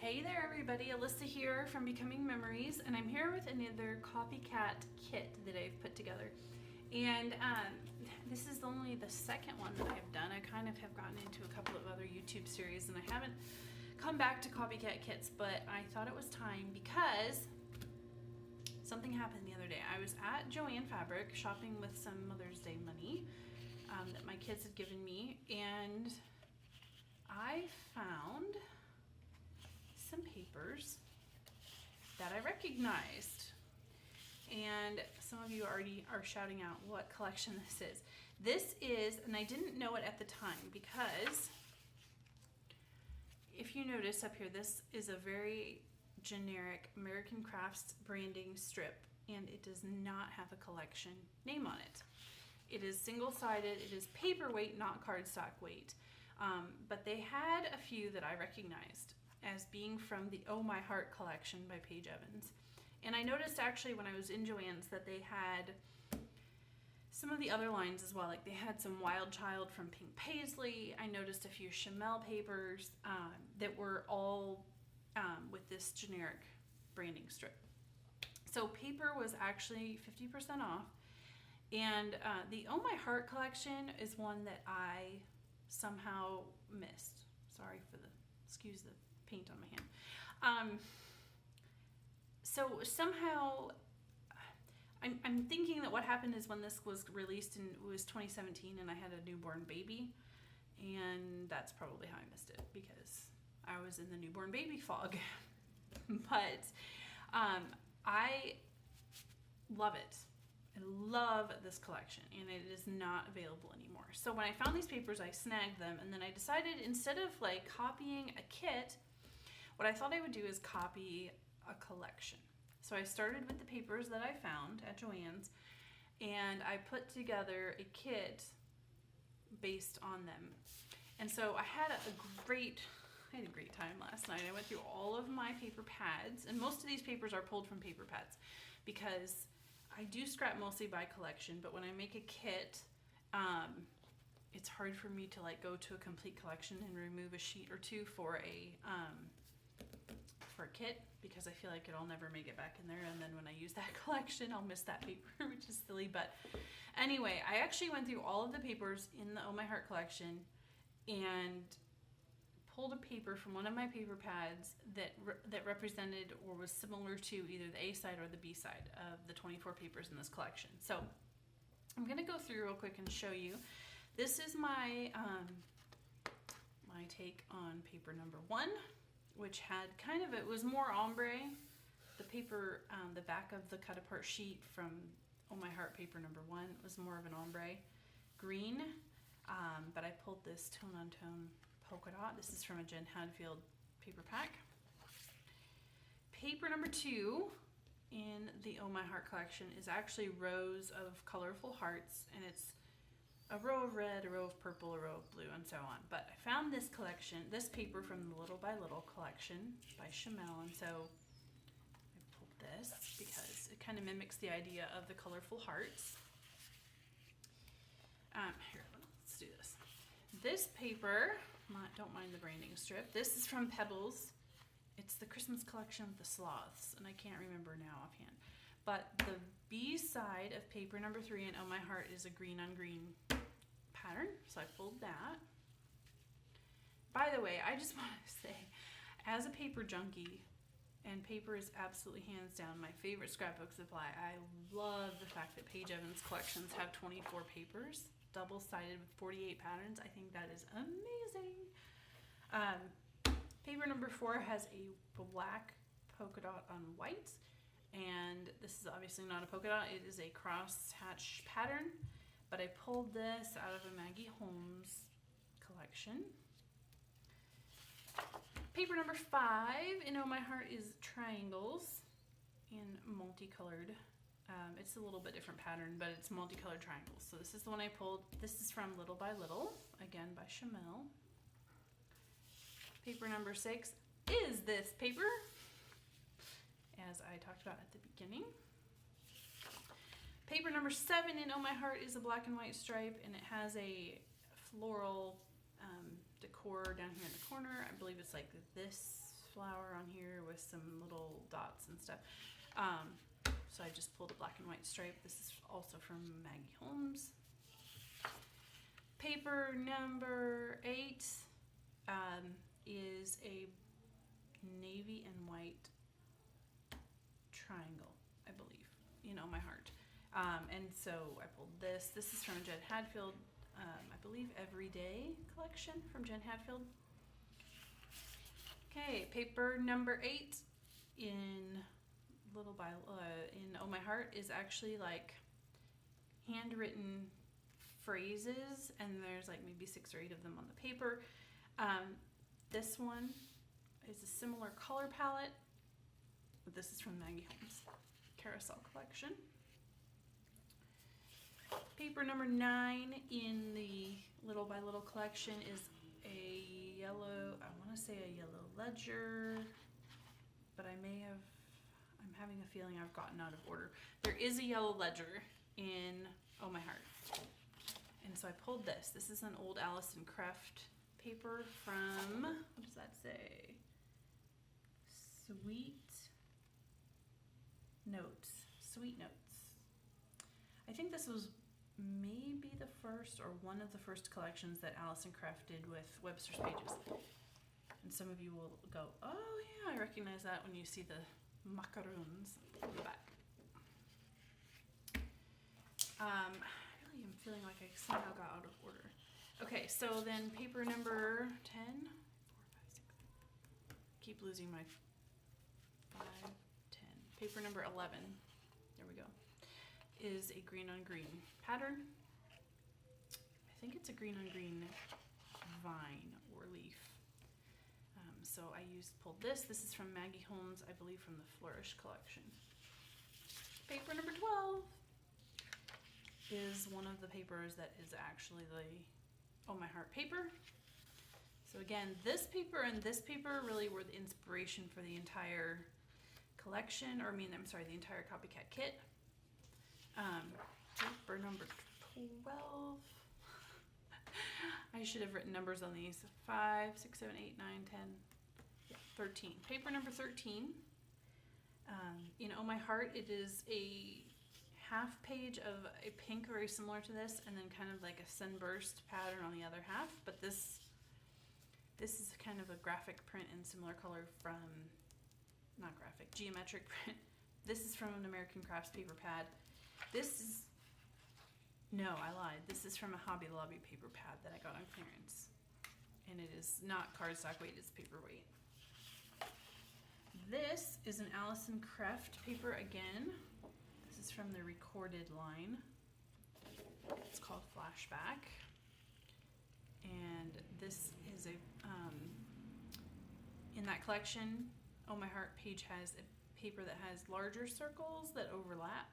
Hey there everybody, Alyssa here from Becoming Memories, and I'm here with another copycat kit that I've put together. And this is only the second one that I've done. I kind of have gotten into a couple of other YouTube series and I haven't come back to copycat kits, but I thought it was time because something happened the other day. I was at Joann Fabric shopping with some Mother's Day money that my kids had given me, and I found some papers that I recognized, and some of you already are shouting out what collection this is. This is, and I didn't know it at the time because if you notice up here, this is a very generic American Crafts branding strip, and it does not have a collection name on it. It is single-sided, it is paperweight, not cardstock weight, but they had a few that I recognized as being from the Oh My Heart collection by Paige Evans. And I noticed actually when I was in Joann's that they had some of the other lines as well. Like they had some Wild Child from Pink Paisley. I noticed a few Chamel papers that were all with this generic branding strip. So paper was actually 50% off. And the Oh My Heart collection is one that I somehow missed. Sorry for the, excuse the paint on my hand. So somehow I'm thinking that what happened is when this was released in, it was 2017 and I had a newborn baby, and that's probably how I missed it because I was in the newborn baby fog. But I love it. I love this collection, and it is not available anymore. So when I found these papers, I snagged them, and then I decided instead of like copying a kit, what I thought I would do is copy a collection. So I started with the papers that I found at Joann's, and I put together a kit based on them. And so I had a great time last night. I went through all of my paper pads, and most of these papers are pulled from paper pads because I do scrap mostly by collection, but when I make a kit, it's hard for me to like go to a complete collection and remove a sheet or two for a kit because I feel like I'll never make it back in there, and then when I use that collection I'll miss that paper, which is silly. But anyway, I actually went through all of the papers in the Oh My Heart collection and pulled a paper from one of my paper pads that represented or was similar to either the A side or the B side of the 24 papers in this collection. So I'm going to go through real quick and show you. This is my my take on paper number 1, which had kind of, it was more ombre. The paper, the back of the cut apart sheet from Oh My Heart paper number 1 was more of an ombre green, but I pulled this tone on tone polka dot. This is from a Jen Hadfield paper pack. Paper number 2 in the Oh My Heart collection is actually rows of colorful hearts, and it's a row of red, a row of purple, a row of blue, and so on. But I found this collection, this paper from the Little by Little collection by Chamel, and so I pulled this because it kind of mimics the idea of the colorful hearts. Here, let's do this. This paper, don't mind the branding strip. This is from Pebbles. It's the Christmas collection of the sloths, and I can't remember now offhand. But the B side of paper number 3 in Oh My Heart is a green on green pattern, so I pulled that. By the way, I just want to say, as a paper junkie, and paper is absolutely hands down my favorite scrapbook supply, I love the fact that Paige Evans collections have 24 papers, double-sided with 48 patterns. I think that is amazing. Paper number 4 has a black polka dot on white, and this is obviously not a polka dot, it is a cross-hatch pattern, but I pulled this out of a Maggie Holmes collection. Paper number 5 in Oh My Heart is triangles in multicolored. It's a little bit different pattern, but it's multicolored triangles. So this is the one I pulled. This is from Little by Little, again by Chamel. Paper number 6 is this paper, as I talked about at the beginning. Paper number 7 in Oh My Heart is a black and white stripe, and it has a floral decor down here in the corner. I believe it's like this flower on here with some little dots and stuff. So I just pulled a black and white stripe. This is also from Maggie Holmes. Paper number 8 is a navy and white triangle, I believe. You know, my heart. And so I pulled this. This is from Jen Hadfield. I believe Everyday collection from Jen Hadfield. Okay, paper number 8 in Oh My Heart is actually like handwritten phrases, and there's like maybe 6 or 8 of them on the paper. This one is a similar color palette. This is from Maggie Holmes Carousel collection. Paper number 9 in the Little by Little collection is a yellow, I want to say a yellow ledger, but I'm having a feeling I've gotten out of order. There is a yellow ledger in Oh My Heart. And so I pulled this. This is an old Allison Creft paper from, what does that say? Sweet Notes. I think this was maybe the first or one of the first collections that Allison Creft did with Webster's Pages. And some of you will go, oh yeah, I recognize that when you see the macaroons on the back. I really am feeling like I somehow got out of order. Okay, so then paper number 10, 4, 5, 6, keep losing my 5, 10. Paper number 11, there we go, is a green on green pattern. I think it's a green on green vine or leaf. So I pulled this. This is from Maggie Holmes, I believe from the Flourish collection. Paper number 12 is one of the papers that is actually the Oh My Heart paper. So again, this paper and this paper really were the inspiration for the entire collection, or the entire copycat kit. Paper number 12. I should have written numbers on these. 5, 6, 7, 8, 9, 10, 13. Paper number 13. In Oh My Heart, it is a half page of a pink very similar to this, and then kind of like a sunburst pattern on the other half. But this is kind of a graphic print in similar color from, not graphic, geometric print. This is from an American Crafts paper pad. No, I lied. This is from a Hobby Lobby paper pad that I got on clearance. And it is not cardstock weight, it's paperweight. This is an Allison Creft paper again. This is from the Recorded line. It's called Flashback. And this is in that collection, Oh My Heart, Paige has a paper that has larger circles that overlap.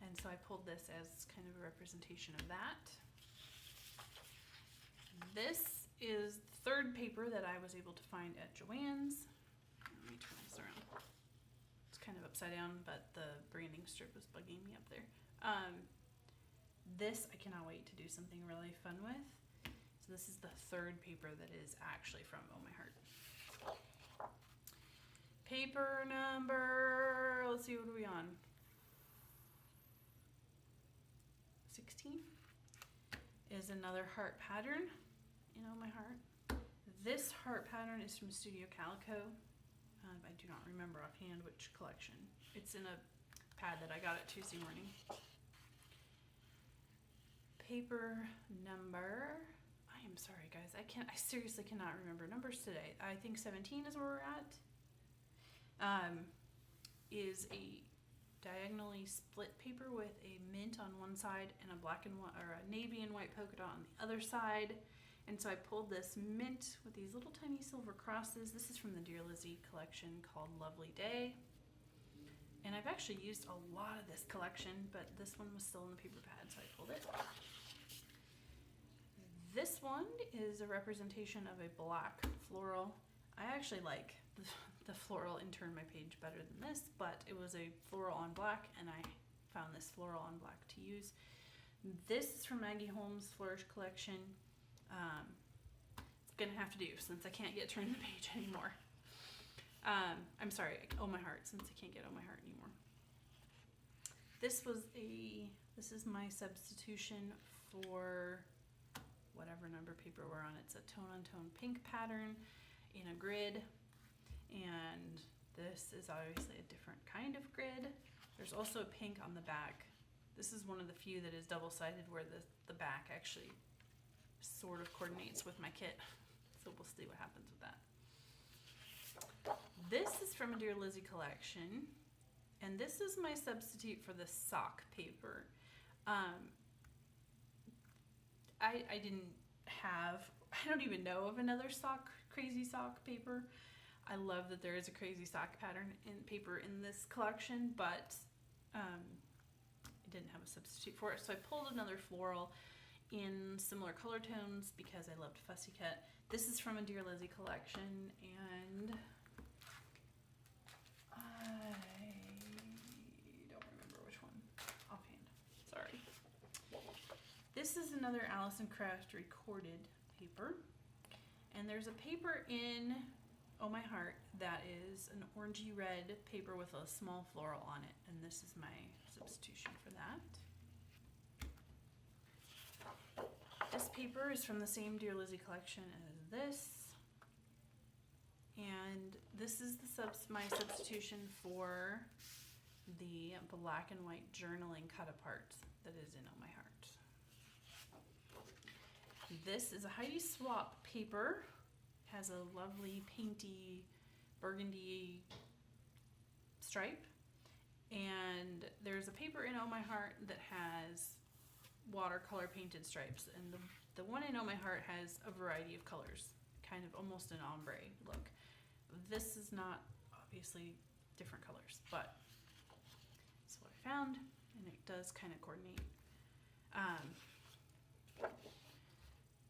And so I pulled this as kind of a representation of that. This is the third paper that I was able to find at Joann's. Let me turn this around. It's kind of upside down, but the branding strip was bugging me up there. This I cannot wait to do something really fun with. So this is the third paper that is actually from Oh My Heart. Paper number, let's see, what are we on? 16 is another heart pattern in Oh My Heart. This heart pattern is from Studio Calico. I do not remember offhand which collection. It's in a pad that I got at Tuesday morning. Paper number, I am sorry guys, I seriously cannot remember numbers today. I think 17 is where we're at. Is a diagonally split paper with a mint on one side and a black and white, or a navy and white polka dot on the other side. And so I pulled this mint with these little tiny silver crosses. This is from the Dear Lizzie collection called Lovely Day. And I've actually used a lot of this collection, but this one was still in the paper pad, so I pulled it. This one is a representation of a black floral. I actually like the floral in Turn My Page better than this, but it was a floral on black, and I found this floral on black to use. This is from Maggie Holmes' Flourish collection. It's gonna have to do since I can't get Turn the Page anymore. I'm sorry, Oh My Heart, since I can't get Oh My Heart anymore. This is my substitution for whatever number paper we're on. It's a tone-on-tone pink pattern in a grid, and this is obviously a different kind of grid. There's also a pink on the back. This is one of the few that is double-sided where the back actually sort of coordinates with my kit. So we'll see what happens with that. This is from a Dear Lizzie collection, and this is my substitute for the sock paper. I don't even know of another crazy sock paper. I love that there is a crazy sock pattern in paper in this collection, but I didn't have a substitute for it. So I pulled another floral in similar color tones because I loved Fussy Cut. This is from a Dear Lizzie collection, and I don't remember which one offhand. Sorry. This is another Allison Craft recorded paper, and there's a paper in Oh My Heart that is an orangey red paper with a small floral on it, and this is my substitution for that. This paper is from the same Dear Lizzie collection as this, and this is my substitution for the black and white journaling cut apart that is in Oh My Heart. This is a Heidi Swap paper. Has a lovely painty burgundy stripe, and there's a paper in Oh My Heart that has watercolor painted stripes, and the one in Oh My Heart has a variety of colors, kind of almost an ombre look. This is not obviously different colors, but it's what I found, and it does kind of coordinate.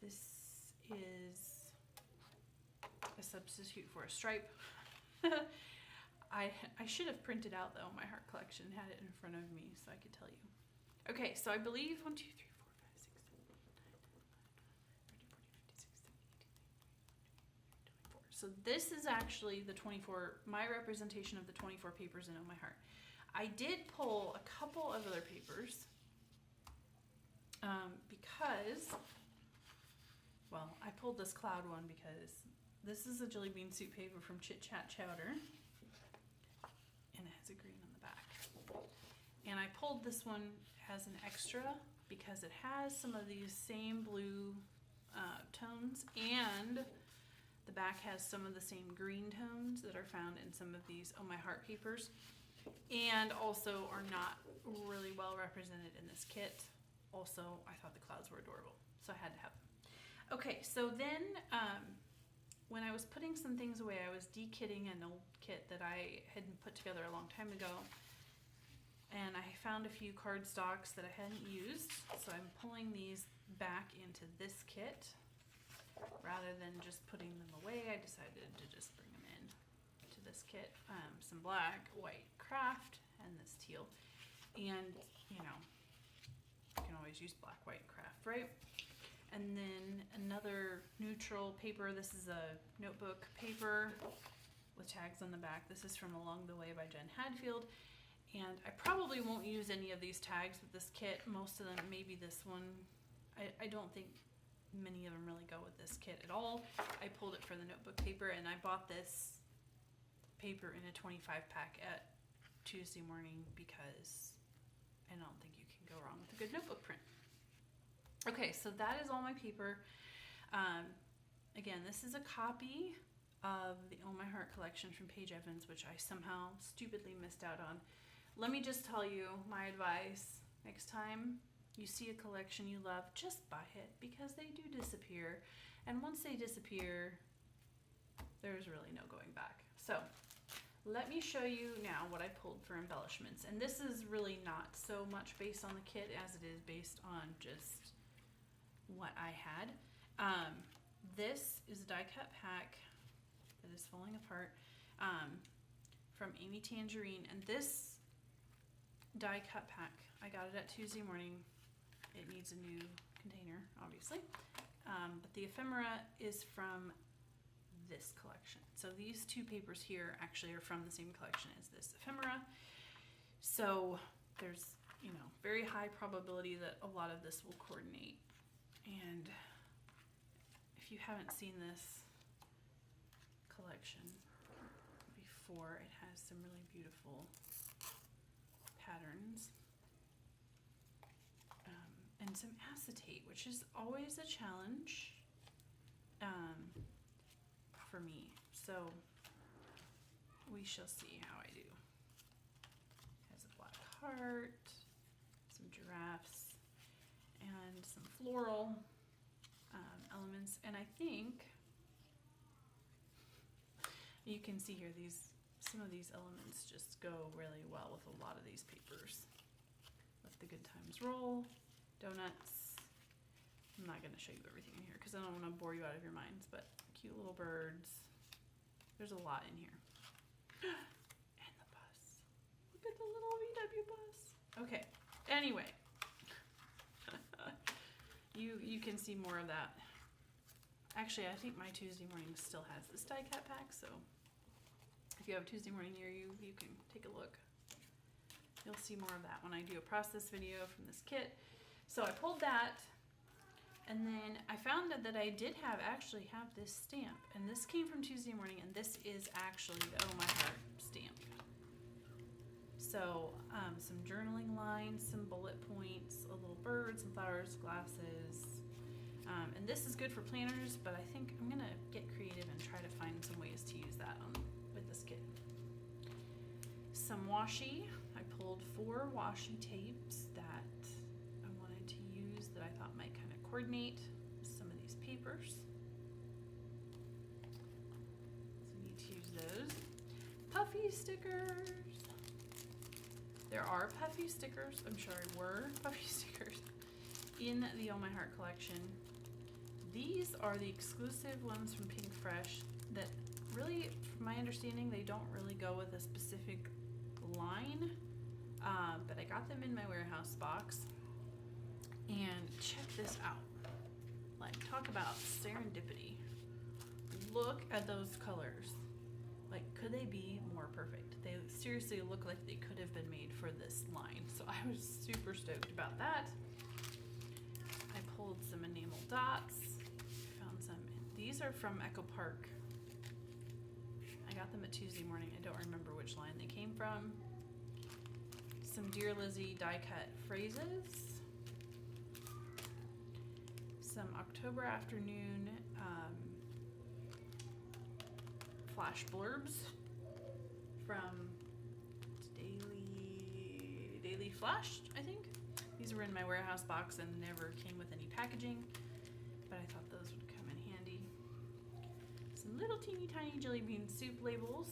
This is a substitute for a stripe. I should have printed out the Oh My Heart collection, had it in front of me so I could tell you. Okay, so I believe 1, 2, 3, 4, 5, 6, 7, 8, 9, 10, 11, 12, 13, 14. So this is actually the 24, my representation of the 24 papers in Oh My Heart. I did pull a couple of other papers because, well, I pulled this cloud one because this is a jelly bean soup paper from Chit Chat Chowder, and it has a green on the back. And I pulled this one as an extra because it has some of these same blue tones, and the back has some of the same green tones that are found in some of these Oh My Heart papers, and also are not really well represented in this kit. Also, I thought the clouds were adorable, so I had to have them. Okay, so then when I was putting some things away, I was de-kitting an old kit that I had put together a long time ago, and I found a few cardstocks that I hadn't used, so I'm pulling these back into this kit. Rather than just putting them away, I decided to just bring them in to this kit. Some black, white craft, and this teal. And, you know, you can always use black, white craft, right? And then another neutral paper. This is a notebook paper with tags on the back. This is from Along the Way by Jen Hadfield. And I probably won't use any of these tags with this kit. Most of them, maybe this one. I don't think many of them really go with this kit at all. I pulled it for the notebook paper, and I bought this paper in a 25 pack at Tuesday morning because I don't think you can go wrong with a good notebook print. Okay, so that is all my paper. Again, this is a copy of the Oh My Heart collection from Paige Evans, which I somehow stupidly missed out on. Let me just tell you my advice. Next time you see a collection you love, just buy it, because they do disappear. And once they disappear, there's really no going back. So let me show you now what I pulled for embellishments. And this is really not so much based on the kit as it is based on just what I had. This is a die cut pack that is falling apart from Amy Tangerine. And this die cut pack, I got it at Tuesday morning. It needs a new container, obviously. But the ephemera is from this collection. So these two papers here actually are from the same collection as this ephemera. So there's, you know, very high probability that a lot of this will coordinate. And if you haven't seen this collection before, it has some really beautiful patterns. And some acetate, which is always a challenge for me. So we shall see how I do. Has a black heart, some giraffes, and some floral elements. And I think you can see here some of these elements just go really well with a lot of these papers. Let the good times roll. Donuts. I'm not going to show you everything in here because I don't want to bore you out of your minds, but cute little birds. There's a lot in here. And the bus. Look at the little VW bus. Okay. Anyway. You can see more of that. Actually, I think my Tuesday morning still has this die cut pack, so if you have a Tuesday morning near you, you can take a look. You'll see more of that when I do a process video from this kit. So I pulled that, and then I found that I did actually have this stamp, and this came from Tuesday morning, and this is actually the Oh My Heart stamp. So some journaling lines, some bullet points, a little bird, some flowers, glasses, and this is good for planners, but I think I'm gonna get creative and try to find some ways to use that with this kit. Some washi. I pulled 4 washi tapes that that I thought might kind of coordinate some of these papers. So we need to use those. Puffy stickers. There are puffy stickers, were puffy stickers in the Oh My Heart collection. These are the exclusive ones from Pink Fresh that really, from my understanding, they don't really go with a specific line, but I got them in my warehouse box. And check this out. Like, talk about serendipity. Look at those colors. Like, could they be more perfect? They seriously look like they could have been made for this line. So I was super stoked about that. I pulled some enamel dots. Found some. These are from Echo Park. I got them at Tuesday morning. I don't remember which line they came from. Some Dear Lizzie die cut phrases. Some October afternoon flash blurbs from Daily Flash, I think. These were in my warehouse box and never came with any packaging, but I thought those would come in handy. Some little teeny tiny jelly bean soup labels.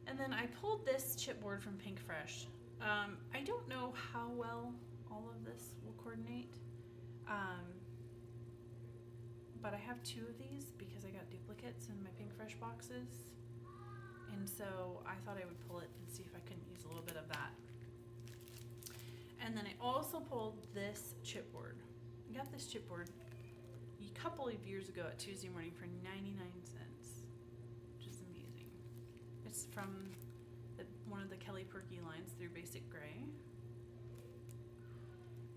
And then I pulled this chipboard from Pink Fresh. I don't know how well all of this will coordinate. But I have 2 of these because I got duplicates in my Pink Fresh boxes, and so I thought I would pull it and see if I couldn't use a little bit of that. And then I also pulled this chipboard. I got this chipboard a couple of years ago at Tuesday morning for 99 cents, which is amazing. It's from one of the Kelly Perky lines through Basic Gray.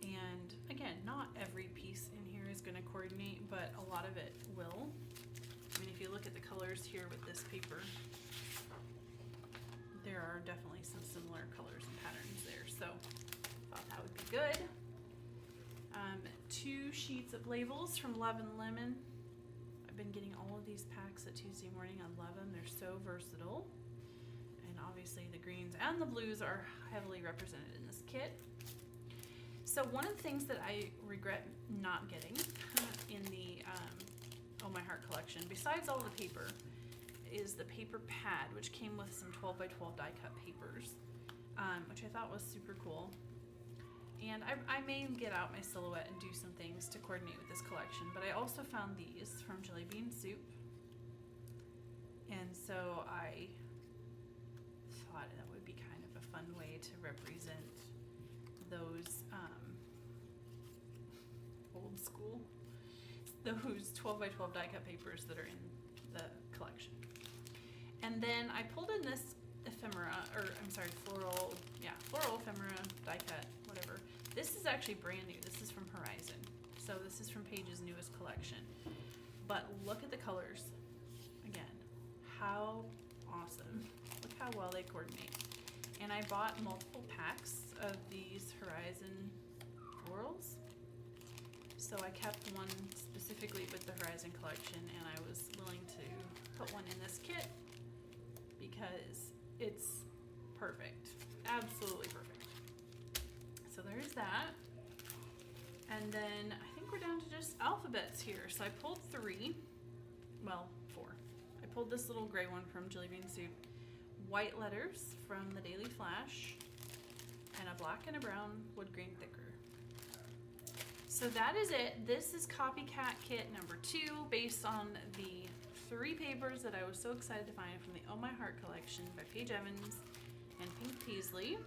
And again, not every piece in here is going to coordinate, but a lot of it will. I mean, if you look at the colors here with this paper, there are definitely some similar colors and patterns there. So thought that would be good. 2 sheets of labels from Love and Lemon. I've been getting all of these packs at Tuesday morning. I love them. They're so versatile. And obviously the greens and the blues are heavily represented in this kit. So one of the things that I regret not getting in the Oh My Heart collection, besides all the paper, is the paper pad, which came with some 12 by 12 die cut papers, which I thought was super cool. And I may get out my silhouette and do some things to coordinate with this collection, but I also found these from Jelly Bean Soup. And so I thought that would be kind of a fun way to represent those old school. those 12 by 12 die cut papers that are in the collection. And then I pulled in this floral ephemera die cut, whatever. This is actually brand new. This is from Horizon. So this is from Paige's newest collection. But look at the colors. Again, how awesome. Look how well they coordinate. And I bought multiple packs of these Horizon florals. So I kept one specifically with the Horizon collection, and I was willing to put one in this kit because it's perfect. Absolutely perfect. So there's that. And then I think we're down to just alphabets here. So I pulled 4. I pulled this little gray one from Jelly Bean Soup, white letters from the Daily Flash, and a black and a brown wood grain thicker. So that is it. This is Copycat Kit number 2, based on the 3 papers that I was so excited to find from the Oh My Heart collection by Paige Evans and Pink Paisley.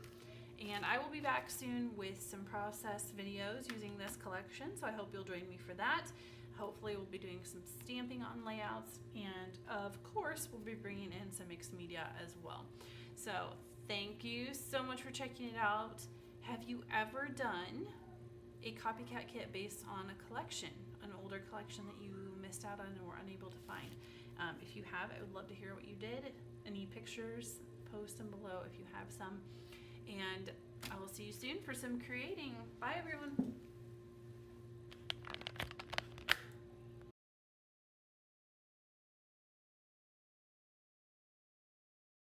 And I will be back soon with some process videos using this collection, so I hope you'll join me for that. Hopefully we'll be doing some stamping on layouts, and of course we'll be bringing in some mixed media as well. So thank you so much for checking it out. Have you ever done a copycat kit based on a collection, an older collection that you missed out on and were unable to find? If you have, I would love to hear what you did. Any pictures, post them below if you have some. And I will see you soon for some creating. Bye everyone.